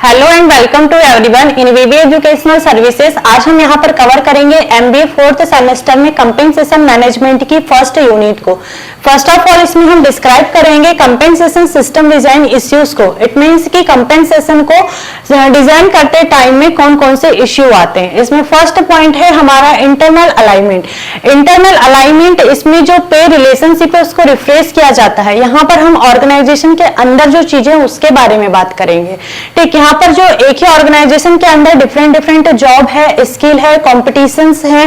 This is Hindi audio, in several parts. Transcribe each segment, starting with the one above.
Hello and welcome to everyone in VV educational services. आज हम यहाँ पर कवर करेंगे एमबीए फोर्थ सेमेस्टर में कंपेंसेशन मैनेजमेंट की फर्स्ट यूनिट को। फर्स्ट ऑफ ऑल इसमें हम डिस्क्राइब करेंगे कंपेंसेशन सिस्टम डिजाइन इश्यूज को। इट मींस कि कंपेंसेशन को डिजाइन करते टाइम में कौन कौन से इश्यू आते हैं। इसमें फर्स्ट पॉइंट है हमारा इंटरनल अलाइनमेंट। इंटरनल अलाइनमेंट इसमें जो पे रिलेशनशिप है उसको रिफ्रेश किया जाता है। यहाँ पर हम ऑर्गेनाइजेशन के अंदर जो चीजें उसके बारे में बात करेंगे। ठीक, यहाँ पर जो एक ही ऑर्गेनाइजेशन के अंदर डिफरेंट डिफरेंट जॉब है, स्किल है, कॉम्पिटिशंस है,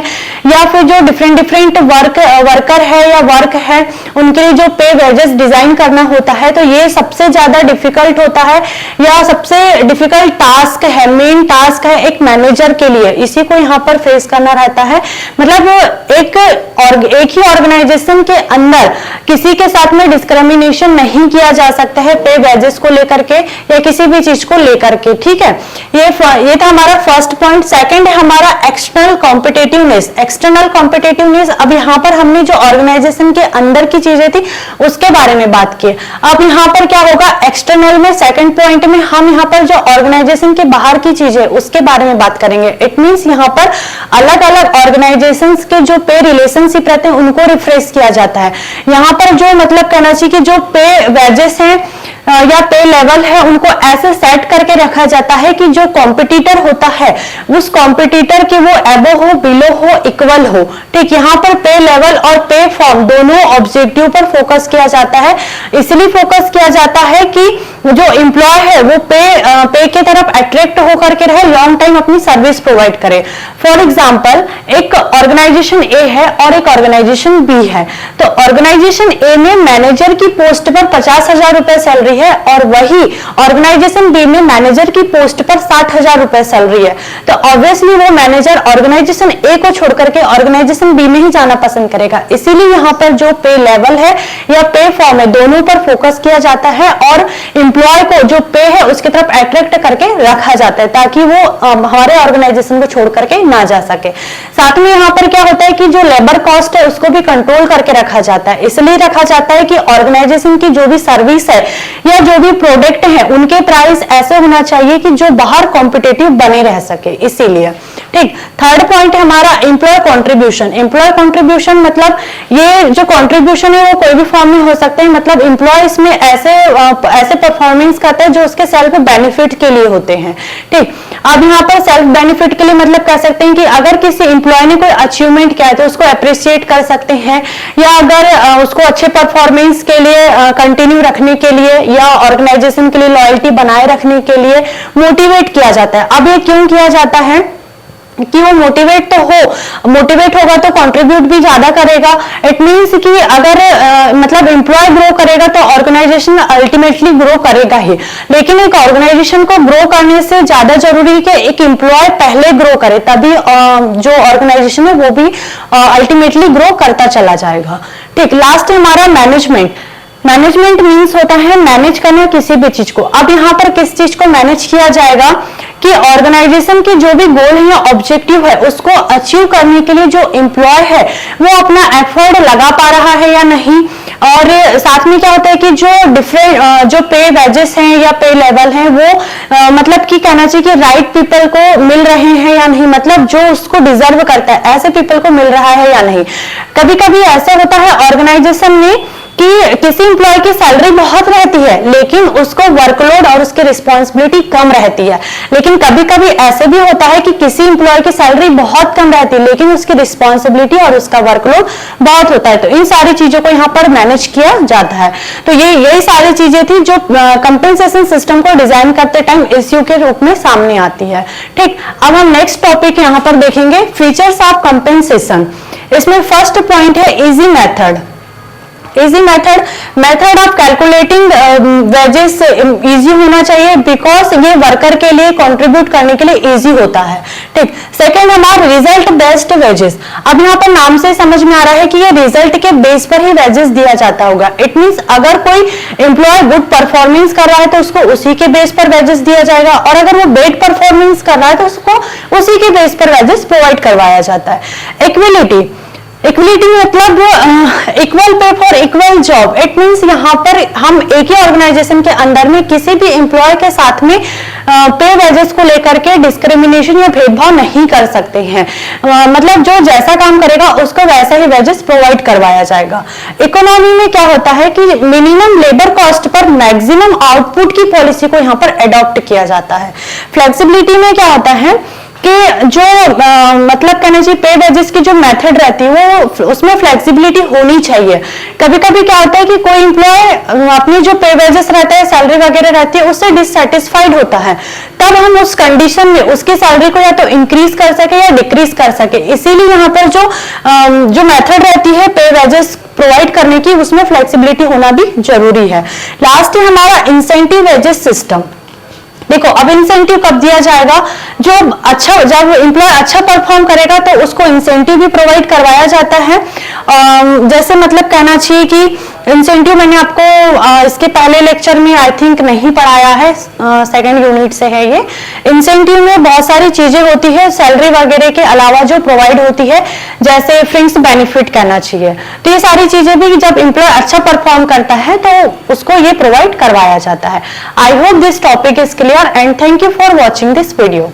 या फिर जो डिफरेंट डिफरेंट वर्कर है या वर्क है, उनके लिए जो पे वेजेस डिजाइन करना होता है, तो ये सबसे ज्यादा डिफिकल्ट होता है या सबसे डिफिकल्ट टास्क है, मेन टास्क है एक मैनेजर के लिए। इसी को यहाँ पर फेस करना रहता है। मतलब एक ही ऑर्गेनाइजेशन के अंदर किसी के साथ में डिस्क्रिमिनेशन नहीं किया जा सकता है पे वेजेस को लेकर के या किसी भी चीज को लेकर के। ठीक है, ये था हमारा फर्स्ट पॉइंट। सेकंड है हमारा एक्सटर्नल कॉम्पिटिटिवनेस। एक्सटर्नल कॉम्पिटिटिवनेस, अब यहाँ पर हमने जो ऑर्गेनाइजेशन के अंदर की चीजें थी उसके बारे में बात की। अब यहाँ पर क्या होगा, एक्सटर्नल में सेकंड पॉइंट में हम यहाँ पर जो ऑर्गेनाइजेशन के बाहर की चीजें उसके बारे में बात करेंगे। इट मींस यहाँ पर अलग अलग ऑर्गेनाइजेशंस के जो पे रिलेशनशिप रहते हैं उनको रिफ्रेश किया जाता है। यहाँ पर जो मतलब कहना चाहिए कि जो पे वेजेस हैं या पे लेवल है उनको ऐसे सेट करके रखा जाता है कि जो कॉम्पिटिटर होता है उस कॉम्पिटिटर के वो एबो हो, बिलो हो, इक्वल हो। ठीक, यहाँ पर पे लेवल और पे फॉर्म दोनों ऑब्जेक्टिव पर फोकस किया जाता है। इसलिए फोकस किया जाता है कि जो एम्प्लॉय है वो पे के तरफ अट्रैक्ट होकर के रहे, लॉन्ग टाइम अपनी सर्विस प्रोवाइड करे। फॉर एग्जाम्पल, एक ऑर्गेनाइजेशन ए है और एक ऑर्गेनाइजेशन बी है। तो ऑर्गेनाइजेशन ए में मैनेजर की पोस्ट पर 50,000 रुपए सैलरी है और वही ऑर्गेनाइजेशन बी में मैनेजर की पोस्ट पर 60,000 रुपए सैलरी है। तो ऑब्वियसली वो मैनेजर ऑर्गेनाइजेशन ए को छोड़ करके ऑर्गेनाइजेशन बी में ही जाना पसंद करेगा। इसीलिए यहाँ पर जो पे लेवल है या पे फॉर्म है दोनों पर फोकस किया जाता है और एम्प्लॉय को जो पे है उसकी तरफ अट्रैक्ट करके रखा जाता है ताकि वो हमारे ऑर्गेनाइजेशन को छोड़ करके ना जा सके। साथ में यहाँ पर क्या होता है कि जो लेबर कॉस्ट है उसको भी कंट्रोल करके रखा जाता है। इसलिए रखा जाता है कि ऑर्गेनाइजेशन की जो भी सर्विस है या जो भी प्रोडक्ट है उनके प्राइस ऐसे होना चाहिए कि जो बाहर कॉम्पिटिटिव बने रह सके। इसीलिए ठीक, थर्ड पॉइंट है हमारा एम्प्लॉय कॉन्ट्रीब्यूशन। एम्प्लॉय कॉन्ट्रीब्यूशन मतलब ये जो कॉन्ट्रीब्यूशन है वो कोई भी फॉर्म में हो सकते हैं। मतलब एम्प्लॉय इसमें ऐसे परफॉर्मेंस करते हैं जो उसके सेल्फ बेनिफिट के लिए होते हैं। ठीक, अब यहाँ पर सेल्फ बेनिफिट के लिए मतलब कह सकते हैं कि अगर किसी एम्प्लॉय ने कोई अचीवमेंट किया है तो उसको अप्रिशिएट कर सकते हैं, या अगर उसको अच्छे परफॉर्मेंस के लिए कंटिन्यू रखने के लिए या ऑर्गेनाइजेशन के लिए लॉयल्टी बनाए रखने के लिए मोटिवेट किया जाता है। अब ये क्यों किया जाता है कि वो मोटिवेट होगा तो कंट्रीब्यूट भी ज्यादा करेगा। इट मींस कि अगर मतलब एम्प्लॉय ग्रो करेगा तो ऑर्गेनाइजेशन अल्टीमेटली ग्रो करेगा ही। लेकिन एक ऑर्गेनाइजेशन को ग्रो करने से ज्यादा जरूरी है कि एक एम्प्लॉय पहले ग्रो करे, तभी जो ऑर्गेनाइजेशन है वो भी अल्टीमेटली ग्रो करता चला जाएगा। ठीक, लास्ट है हमारा मैनेजमेंट। मैनेजमेंट मीन्स होता है मैनेज करना किसी भी चीज को। अब यहाँ पर किस चीज को मैनेज किया जाएगा कि ऑर्गेनाइजेशन की जो भी गोल है या ऑब्जेक्टिव है उसको अचीव करने के लिए जो एम्प्लॉय है वो अपना एफर्ट लगा पा रहा है या नहीं। और साथ में क्या होता है कि जो डिफरेंट जो पे वेजेस हैं या पे लेवल हैं वो मतलब कि कहना चाहिए कि राइट पीपल को मिल रहे हैं या नहीं, मतलब जो उसको डिजर्व करता है ऐसे पीपल को मिल रहा है या नहीं। कभी कभी ऐसा होता है ऑर्गेनाइजेशन में कि किसी एम्प्लॉय की सैलरी बहुत रहती है लेकिन उसको वर्कलोड और उसकी रिस्पॉन्सिबिलिटी कम रहती है। लेकिन कभी कभी ऐसे भी होता है कि किसी एम्प्लॉय की सैलरी बहुत कम रहती है लेकिन उसकी रिस्पॉन्सिबिलिटी और उसका वर्कलोड बहुत होता है। तो इन सारी चीजों को यहाँ पर मैनेज किया जाता है। तो यही सारी चीजें थी जो कंपेंसेशन सिस्टम को डिजाइन करते टाइम इश्यू के रूप में सामने आती है। ठीक, अब हम नेक्स्ट टॉपिक यहाँ पर देखेंगे फीचर्स ऑफ कंपेंसेशन। इसमें फर्स्ट पॉइंट है easy method. Easy method of calculating wages easy होना चाहिए बिकॉज ये वर्कर के लिए कंट्रीब्यूट करने के लिए इजी होता है। ठीक, सेकंड हमारा रिजल्ट बेस्ड वेजेस। अब यहाँ पर नाम से समझ में आ रहा है कि ये रिजल्ट के बेस पर ही वेजेस दिया जाता होगा। इट मींस अगर कोई एम्प्लॉय गुड परफॉर्मेंस कर रहा है तो उसको उसी के बेस पर वेजेस दिया जाएगा, और अगर वो बेड परफॉर्मेंस कर रहा है तो उसको उसी के बेस पर वेजेस प्रोवाइड करवाया जाता है। इक्विलिटी, इक्वलिटी मतलब equal pay for equal job. It means यहाँ पर हम एक ही ऑर्गेनाइजेशन के अंदर में किसी भी एम्प्लॉय के साथ में पे वेजेस को लेकर के डिस्क्रिमिनेशन या भेदभाव नहीं कर सकते हैं। मतलब जो जैसा काम करेगा उसको वैसा ही वेजेस प्रोवाइड करवाया जाएगा। इकोनॉमी में क्या होता है कि minimum labour cost per maximum output की पॉलिसी को यहाँ पर अडॉप्ट किया जाता है। फ्लेक्सिबिलिटी में क्या होता है कि जो मतलब कहना चाहिए पे वेजेस की जो मेथड रहती है वो उसमें फ्लेक्सिबिलिटी होनी चाहिए। कभी कभी क्या होता है कि कोई एम्प्लॉय अपनी जो पे वेजेस रहता है, सैलरी वगैरह रहती है, उससे डिससेटिस्फाइड होता है, तब हम उस कंडीशन में उसकी सैलरी को या तो इंक्रीज कर सके या डिक्रीज कर सके। इसीलिए यहाँ पर जो मेथड रहती है पे वेजेस प्रोवाइड करने की, उसमें फ्लेक्सिबिलिटी होना भी जरूरी है। लास्ट है हमारा इंसेंटिव वेजेस सिस्टम। देखो अब इंसेंटिव कब दिया जाएगा, जब एम्प्लॉय अच्छा परफॉर्म करेगा तो उसको इंसेंटिव भी प्रोवाइड करवाया जाता है। जैसे मतलब कहना चाहिए कि इंसेंटिव मैंने आपको इसके पहले लेक्चर में आई थिंक नहीं पढ़ाया है, सेकंड यूनिट से है ये। इंसेंटिव में बहुत सारी चीजें होती है सैलरी वगैरह के अलावा जो प्रोवाइड होती है, जैसे फ्रिंक्स बेनिफिट कहना चाहिए। तो ये सारी चीजें भी जब एम्प्लॉय अच्छा परफॉर्म करता है तो उसको ये प्रोवाइड करवाया जाता है। I hope this topic is clear and thank you for watching this video.